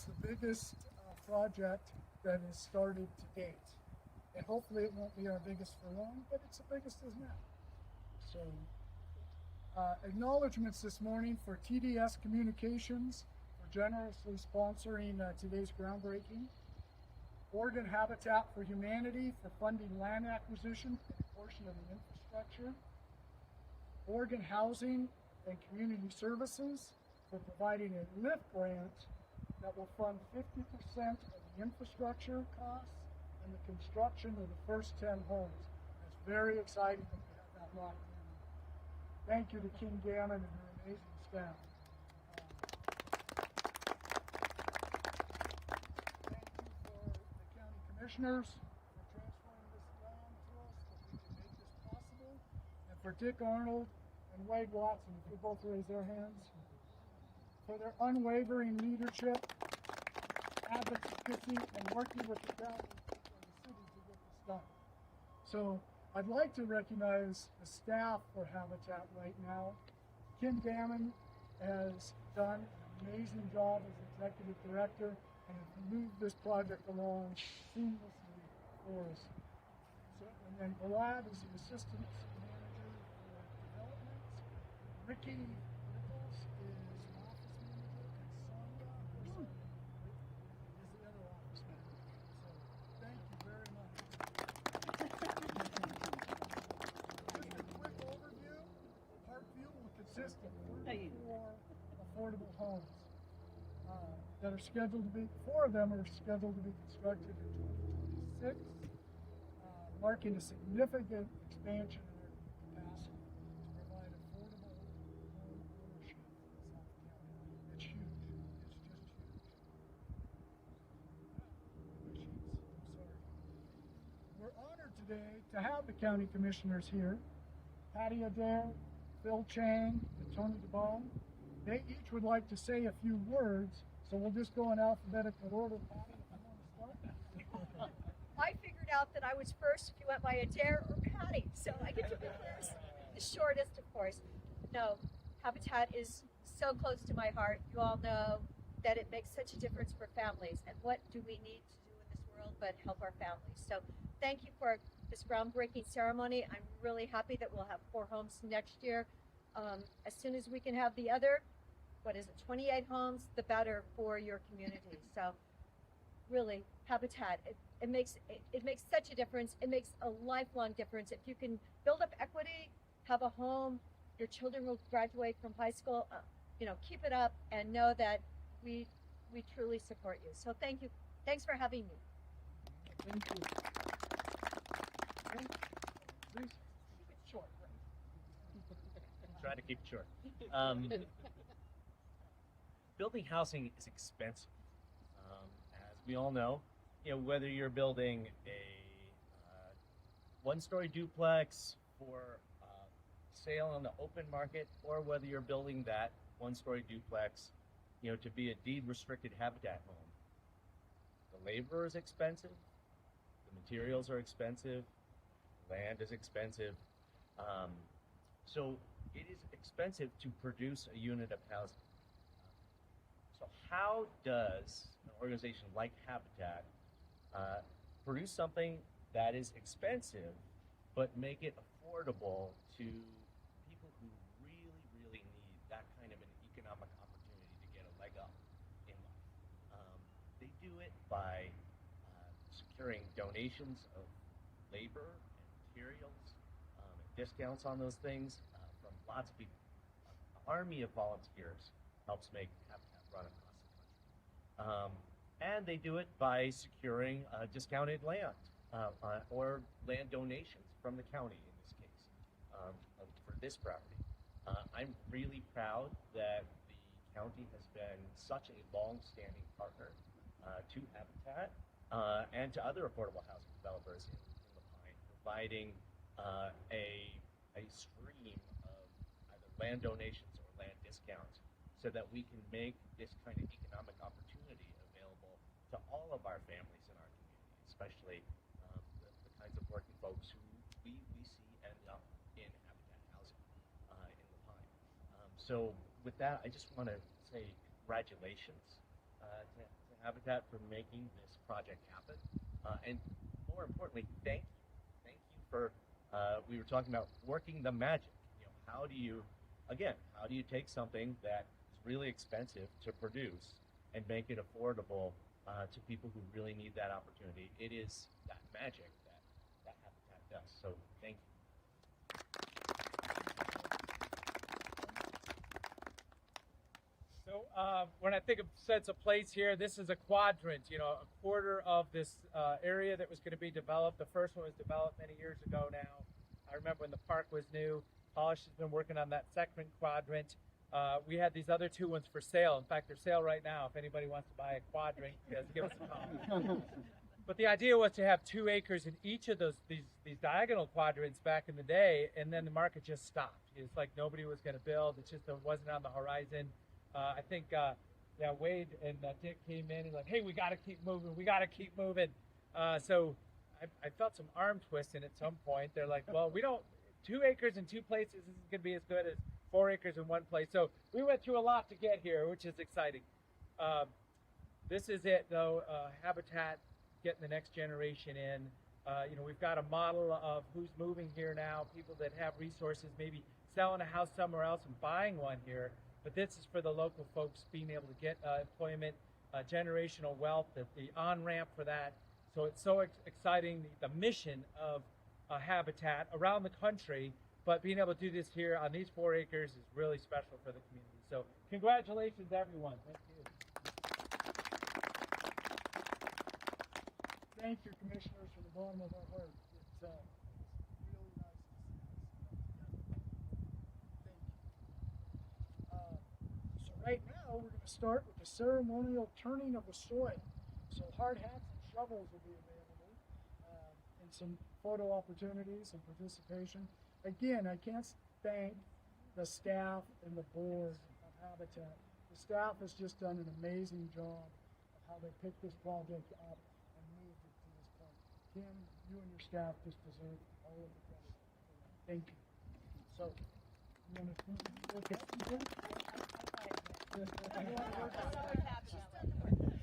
it's the biggest project that is started to date. And hopefully it won't be our biggest for long, but it's the biggest as now. So acknowledgements this morning for TDS Communications for generously sponsoring today's groundbreaking. Oregon Habitat for Humanity for funding land acquisition and a portion of the infrastructure. Oregon Housing and Community Services for providing a LIFT grant that will fund 50% of the infrastructure costs and the construction of the first 10 homes. It's very exciting that we have that locked in. Thank you to Kim Gammon and her amazing staff. Thank you for the county commissioners for transferring this land to us so we can make this possible. And for Dick Arnold and Wade Watson, if they both raise their hands, for their unwavering leadership, advocacy, and working with the county and the city to get this done. So I'd like to recognize the staff for Habitat right now. Kim Gammon has done an amazing job as executive director and has moved this project along seamlessly for us. So, and then Vlad is the assistant manager for development. Ricky Nichols is office manager, and Sonia is the other office manager. So thank you very much. Just a quick overview. Parkview will consist of 34 affordable homes that are scheduled to be, 4 of them are scheduled to be constructed in 2026, marking a significant expansion in our capacity to provide affordable home ownership in South County. It's huge. It's just huge. I'm sorry. We're honored today to have the county commissioners here, Patty Adair, Phil Chang, and Tony DeBone. They each would like to say a few words, so we'll just go in alphabetical order. Patty, if you want to start. I figured out that I was first if you went by Adair or Patty, so I get to be first. The shortest, of course. No, Habitat is so close to my heart. You all know that it makes such a difference for families. And what do we need to do in this world but help our families? So thank you for this groundbreaking ceremony. I'm really happy that we'll have 4 homes next year. As soon as we can have the other, 28 homes, the better for your community. So really, Habitat, it makes such a difference. It makes a lifelong difference. If you can build up equity, have a home, your children will graduate from high school, keep it up and know that we truly support you. So thank you. Thanks for having me. Thank you. Please keep it short. Try to keep it short. Building housing is expensive. As we all know, whether you're building a one-story duplex for sale on the open market, or whether you're building that one-story duplex, to be a deed-restricted habitat home, the labor is expensive, the materials are expensive, land is expensive. So it is expensive to produce a unit of housing. So how does an organization like Habitat produce something that is expensive but make it affordable to people who really, really need that kind of an economic opportunity to get a leg up in life? They do it by securing donations of labor and materials, and discounts on those things from lots of people. An army of volunteers helps make Habitat run across the country. And they do it by securing discounted land or land donations from the county in this case for this property. I'm really proud that the county has been such a long-standing partner to Habitat and to other affordable housing developers in La Pine, providing a stream of either land donations or land discounts so that we can make this kind of economic opportunity available to all of our families in our community, especially the kinds of working folks who we see end up in Habitat housing in La Pine. So with that, I just want to say congratulations to Habitat for making this project happen. And more importantly, thank you. Thank you for, we were talking about working the magic. You know, how do you take something that is really expensive to produce and make it affordable to people who really need that opportunity? It is that magic that Habitat does. So thank you. So when I think of sense of place here, this is a quadrant, you know, a quarter of this area that was going to be developed. The first one was developed many years ago now. I remember when the park was new. Polish has been working on that second quadrant. We had these other two ones for sale. In fact, they're sale right now. If anybody wants to buy a quadrant, just give us a call. But the idea was to have 2 acres in each of these diagonal quadrants back in the day, and then the market just stopped. It's like nobody was going to build. It just wasn't on the horizon. I think Wade and Dick came in and like, hey, we got to keep moving. We got to keep moving. So I felt some arm twisting at some point. They're like, well, we don't, 2 acres in 2 places isn't going to be as good as 4 acres in 1 place. So we went through a lot to get here, which is exciting. This is it, though. Habitat, getting the next generation in. You know, we've got a model of who's moving here now, people that have resources, maybe selling a house somewhere else and buying one here. But this is for the local folks being able to get employment, generational wealth, the on-ramp for that. So it's so exciting, the mission of Habitat around the country, but being able to do this here on these 4 acres is really special for the community. So congratulations, everyone. Thank you. Thank you, commissioners, from the bottom of our heart. It's really nice to see this come together. Thank you. So right now, we're going to start with the ceremonial turning of the soil. So hard hats and shovels will be available, and some photo opportunities and participation. Again, I can't thank the staff and the board of Habitat. The staff has just done an amazing job of how they picked this project up and moved it to this point. Kim, you and your staff just deserve all of the credit for that. Thank you. So, you want to work out? I got it.